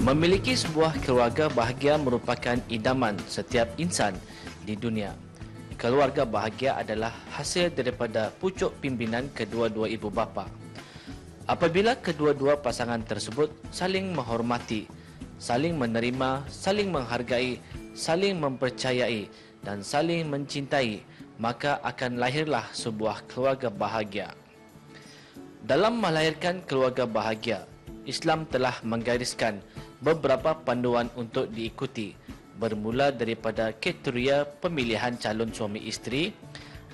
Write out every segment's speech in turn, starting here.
Memiliki sebuah keluarga bahagia merupakan idaman setiap insan di dunia. Keluarga bahagia adalah hasil daripada pucuk pimpinan kedua-dua ibu bapa. Apabila kedua-dua pasangan tersebut saling menghormati, saling menerima, saling menghargai, saling mempercayai dan saling mencintai, maka akan lahirlah sebuah keluarga bahagia. Dalam melahirkan keluarga bahagia, Islam telah menggariskan beberapa panduan untuk diikuti, bermula daripada kriteria pemilihan calon suami isteri.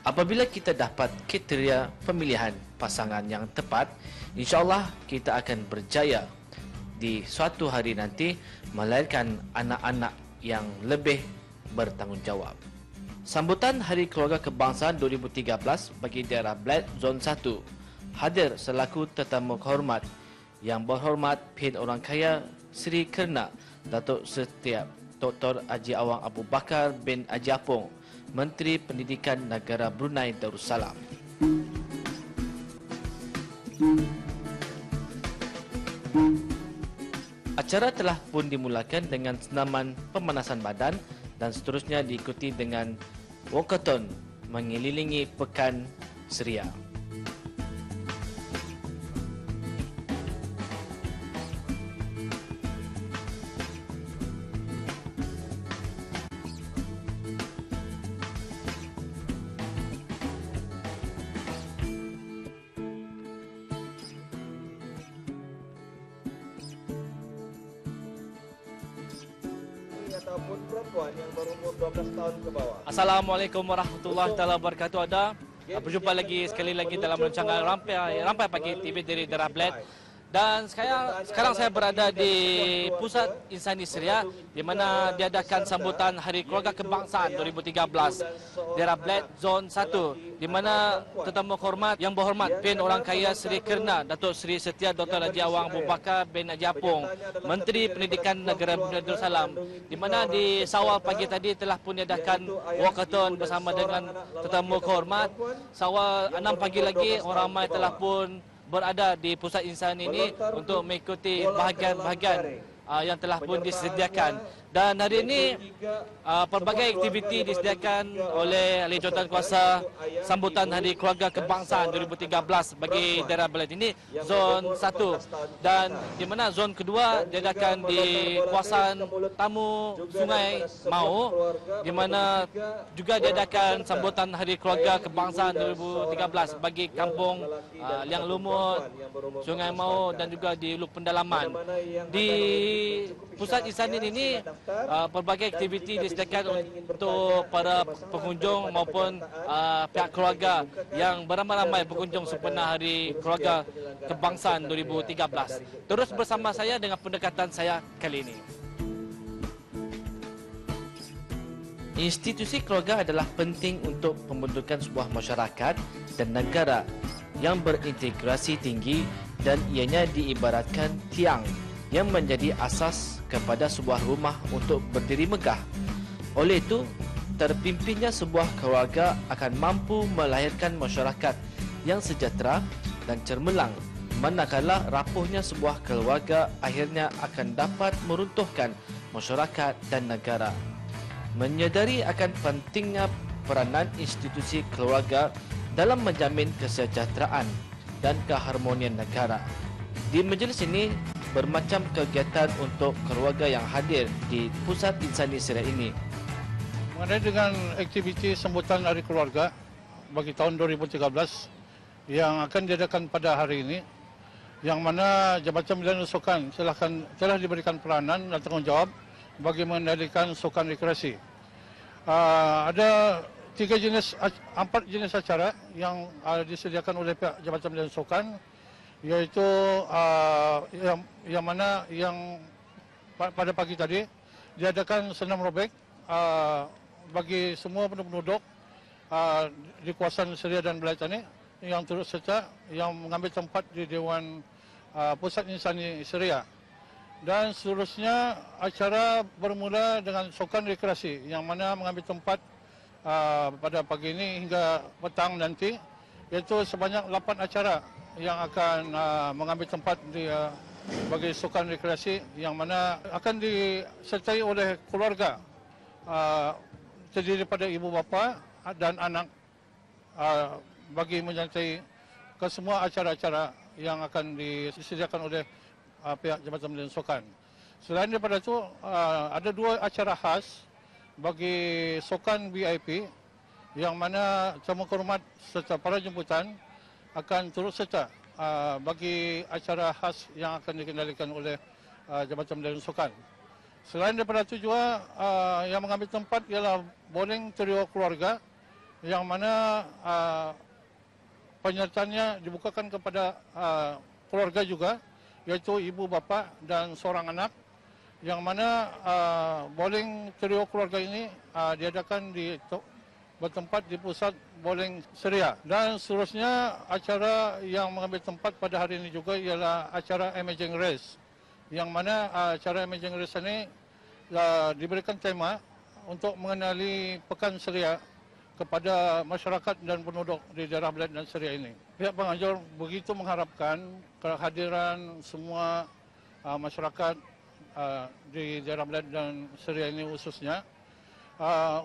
Apabila kita dapat kriteria pemilihan pasangan yang tepat, insya-Allah kita akan berjaya di suatu hari nanti melahirkan anak-anak yang lebih bertanggungjawab. Sambutan Hari Keluarga Kebangsaan 2013 bagi daerah Bled Zon 1, hadir selaku tetamu kehormat Yang Berhormat Pin Orang Kaya Seri Kerna Datuk Setiap Dr. Haji Awang Abu Bakar bin Haji Apong, Menteri Pendidikan Negara Brunei Darussalam. Acara telah pun dimulakan dengan senaman pemanasan badan dan seterusnya diikuti dengan walkathon mengelilingi Pekan Seria. Ataupun perempuan yang berumur 12 tahun ke bawah. Assalamualaikum warahmatullahi wabarakatuh. Berjumpa lagi sekali lagi dalam rancangan Rampai Pagi TV dari daerah Bled. Dan sekarang saya berada di Pusat Insani Seria di mana diadakan sambutan Hari Keluarga Kebangsaan 2013 daerah Bled Zon 1, di mana tetamu hormat Yang Berhormat Pin Orang Kaya Seri Kerna Datuk Seri Setia Dr. Haji Awang Abu Bakar bin Haji Apong, Menteri Pendidikan Negara Brunei Darussalam, di mana di Sawal pagi tadi telah pun diadakan walkathon bersama dengan tetamu hormat. Sawal 6 pagi lagi orang ramai telah pun berada di pusat insan ini untuk mengikuti bahagian-bahagian yang telah pun disediakan. Dan hari ini pelbagai aktiviti disediakan oleh ahli jawatankuasa sambutan Hari Keluarga Kebangsaan 2013 bagi daerah Bled ini zon 1, dan di mana zon kedua diadakan di kawasan tamu Sungai Mau, di mana juga diadakan sambutan Hari Keluarga Kebangsaan 2013 bagi kampung Liang Lumut, Sungai Mau dan juga di Luk Pendalaman. Di pusat insanin ini pelbagai aktiviti disediakan untuk para pengunjung maupun pihak keluarga yang beramai-ramai berkunjung sempena Hari Keluarga Kebangsaan 2013. Terus bersama saya dengan pendekatan saya kali ini. Institusi keluarga adalah penting untuk pembentukan sebuah masyarakat dan negara yang berintegrasi tinggi, dan ianya diibaratkan tiang yang menjadi asas kepada sebuah rumah untuk berdiri megah. Oleh itu, terpimpinnya sebuah keluarga akan mampu melahirkan masyarakat yang sejahtera dan cermelang, manakala rapuhnya sebuah keluarga akhirnya akan dapat meruntuhkan masyarakat dan negara. Menyedari akan pentingnya peranan institusi keluarga dalam menjamin kesejahteraan dan keharmonian negara, di majlis ini bermacam kegiatan untuk keluarga yang hadir di Pusat Insani Seria ini. Mengenai dengan aktiviti sambutan Hari Keluarga bagi tahun 2013 yang akan diadakan pada hari ini, yang mana Jabatan Pilihan Sukan telah diberikan peranan dan tanggungjawab bagi mengendalikan sukan rekreasi. Ada 4 jenis acara yang disediakan oleh pihak Jabatan Pilihan Sukan, yaitu yang pada pagi tadi diadakan senam robek bagi semua penduduk di kawasan Seria dan Bled ini yang turut serta yang mengambil tempat di Dewan Pusat Insani Syariah. Dan seterusnya acara bermula dengan sukan rekreasi yang mana mengambil tempat pada pagi ini hingga petang nanti, iaitu sebanyak 8 acara yang akan mengambil tempat di bagi sukan rekreasi yang mana akan disertai oleh keluarga terdiri daripada ibu bapa dan anak bagi menyertai ke semua acara-acara yang akan disediakan oleh pihak Jabatan Pembinaan Sukan. Selain daripada itu, ada 2 acara khas bagi sukan VIP yang mana tamu hormat serta para jemputan akan turut serta bagi acara khas yang akan dikendalikan oleh Jabatan Pembinaan Sukan. Selain daripada itu juga yang mengambil tempat ialah bowling trio keluarga yang mana penyertaannya dibukakan kepada keluarga juga, iaitu ibu bapa dan seorang anak, yang mana bowling trio keluarga ini diadakan bertempat di pusat bowling Syariah. Dan seterusnya acara yang mengambil tempat pada hari ini juga ialah acara Amazing Race, yang mana acara Amazing Race ini diberikan tema untuk mengenali Pekan Syariah kepada masyarakat dan penduduk di daerah Belait dan Syariah ini. Pihak penganjur begitu mengharapkan kehadiran semua masyarakat di daerah Belait dan Syariah ini khususnya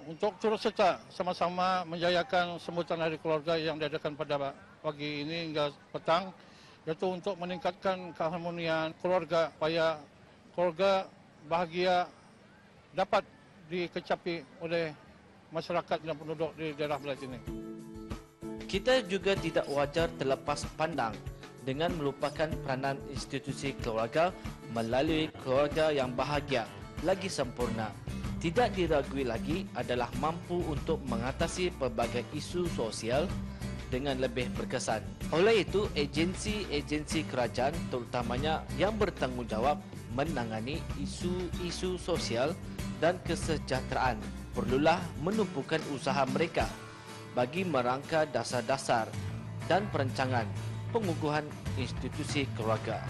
untuk turut serta sama-sama menjayakan sambutan Hari Keluarga yang diadakan pada pagi ini hingga petang, iaitu untuk meningkatkan keharmonian keluarga supaya keluarga bahagia dapat dikecapi oleh masyarakat dan penduduk di daerah Belait ini. Kita juga tidak wajar terlepas pandang dengan melupakan peranan institusi keluarga melalui keluarga yang bahagia lagi sempurna. Tidak diragui lagi adalah mampu untuk mengatasi pelbagai isu sosial dengan lebih berkesan. Oleh itu, agensi-agensi kerajaan terutamanya yang bertanggungjawab menangani isu-isu sosial dan kesejahteraan perlulah menumpukan usaha mereka bagi merangka dasar-dasar dan perancangan pengukuhan institusi keluarga.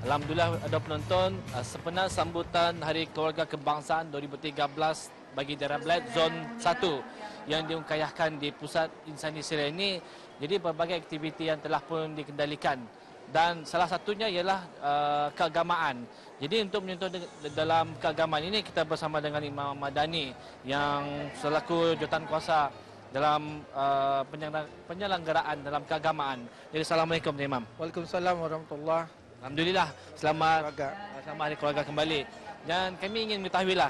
Alhamdulillah ada penonton sempena sambutan Hari Keluarga Kebangsaan 2013 bagi daerah Belait Zon 1 yang diungkayahkan di Pusat Insani Syariah ini. Jadi berbagai aktiviti yang telah pun dikendalikan dan salah satunya ialah keagamaan. Jadi untuk menyentuh dalam keagamaan ini kita bersama dengan Imam Madani yang selaku jawatan dalam penyelenggaraan dalam keagamaan. Jadi Assalamualaikum Imam. Waalaikumsalam warahmatullahi. Alhamdulillah, selamat Hari Keluarga kembali. Dan kami ingin mengetahuilah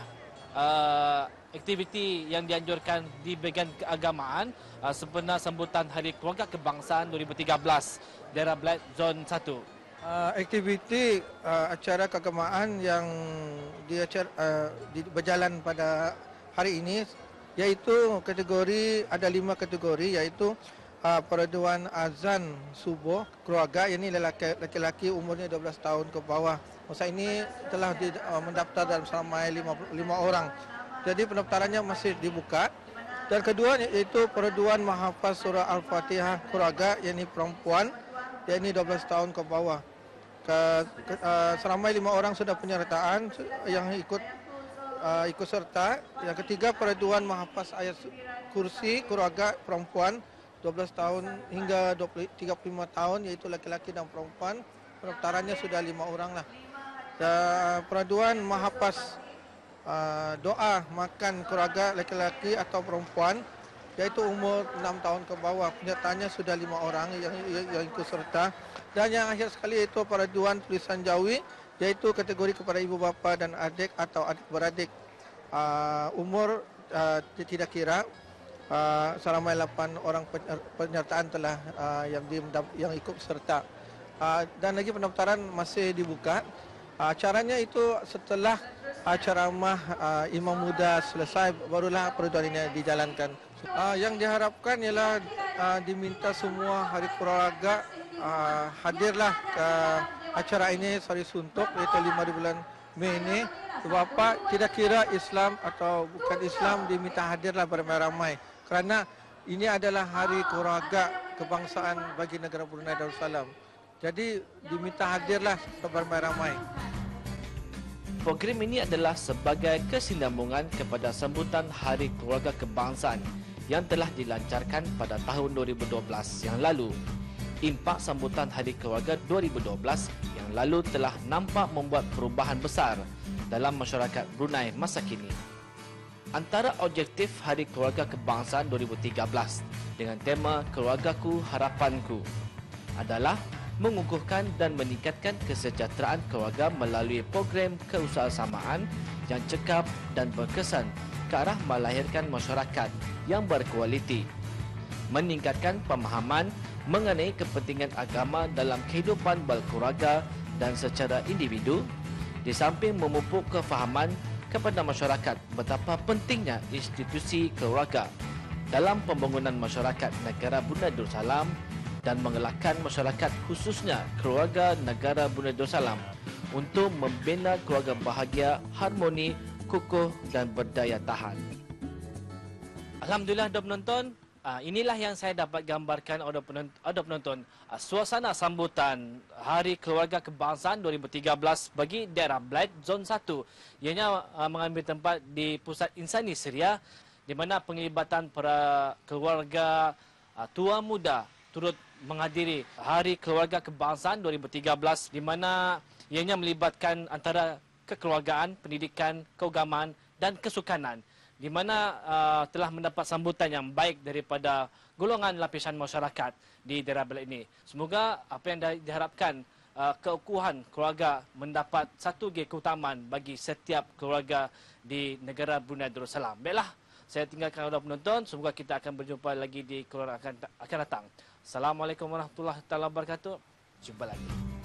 aktiviti yang dianjurkan di bahagian keagamaan sempena sambutan Hari Keluarga Kebangsaan 2013 daerah Belait Zon 1. Aktiviti acara keagamaan yang berjalan pada hari ini iaitu ada 5 kategori, iaitu peraduan azan subuh keluarga, ini lelaki-lelaki umurnya 12 tahun ke bawah. Masa ini telah mendaftar dalam sampai 5 orang. Jadi pendaftarannya masih dibuka. Dan kedua iaitu peraduan menghafaz surah Al-Fatihah keluarga, yakni perempuan, yakni 12 tahun ke bawah. Seramai 5 orang sudah penyertaan yang ikut serta. Yang ketiga peraduan menghafaz ayat kursi keluarga perempuan 12 tahun hingga 35 tahun, iaitu laki-laki dan perempuan. Pendaftarannya sudah 5 orang lah. Dan peraduan menghafaz doa makan keluarga laki-laki atau perempuan, iaitu umur 6 tahun ke bawah. Penyertaannya sudah 5 orang yang ikut serta. Dan yang akhir sekali itu peraduan tulisan jawi, iaitu kategori kepada ibu bapa dan adik atau adik beradik. Umur tidak kira. Seramai 8 orang penyertaan telah yang ikut serta. Dan lagi pendaftaran masih dibuka. Acaranya itu setelah ceramah imam muda selesai, barulah peraduan ini dijalankan. Yang diharapkan ialah diminta semua hari keluarga hadirlah ke acara ini sehari suntuk, iaitu 5 di bulan Mei ini. Sebab tidak kira Islam atau bukan Islam diminta hadirlah beramai-ramai. Kerana ini adalah hari keluarga kebangsaan bagi negara Brunei Darussalam. Jadi diminta hadirlah beramai-ramai. Program ini adalah sebagai kesinambungan kepada sambutan Hari Keluarga Kebangsaan yang telah dilancarkan pada tahun 2012 yang lalu. Impak sambutan Hari Keluarga 2012 yang lalu telah nampak membuat perubahan besar dalam masyarakat Brunei masa kini. Antara objektif Hari Keluarga Kebangsaan 2013 dengan tema Keluargaku Harapanku adalah mengukuhkan dan meningkatkan kesejahteraan keluarga melalui program keusahasamaan yang cekap dan berkesan ke arah melahirkan masyarakat yang berkualiti, meningkatkan pemahaman mengenai kepentingan agama dalam kehidupan berkeluarga dan secara individu, di samping memupuk kefahaman kepada masyarakat betapa pentingnya institusi keluarga dalam pembangunan masyarakat negara Brunei Darussalam dan mengelakkan masyarakat khususnya keluarga negara Brunei Darussalam untuk membina keluarga bahagia, harmoni, kukuh dan berdaya tahan. Alhamdulillah ada penonton. Inilah yang saya dapat gambarkan ada penonton suasana sambutan Hari Keluarga Kebangsaan 2013 bagi daerah Bled Zon 1. Ianya mengambil tempat di Pusat Insani Syria di mana penglibatan para keluarga tua muda turut menghadiri Hari Keluarga Kebangsaan 2013 di mana ianya melibatkan antara kekeluargaan, pendidikan, keagamaan dan kesukanan, di mana telah mendapat sambutan yang baik daripada golongan lapisan masyarakat di daerah Bled ini. Semoga apa yang diharapkan keukuhan keluarga mendapat satu keutamaan bagi setiap keluarga di negara Brunei Darussalam. Baiklah, saya tinggalkan kepada penonton. Semoga kita akan berjumpa lagi di keluarga akan datang. Assalamualaikum warahmatullahi wabarakatuh. Jumpa lagi.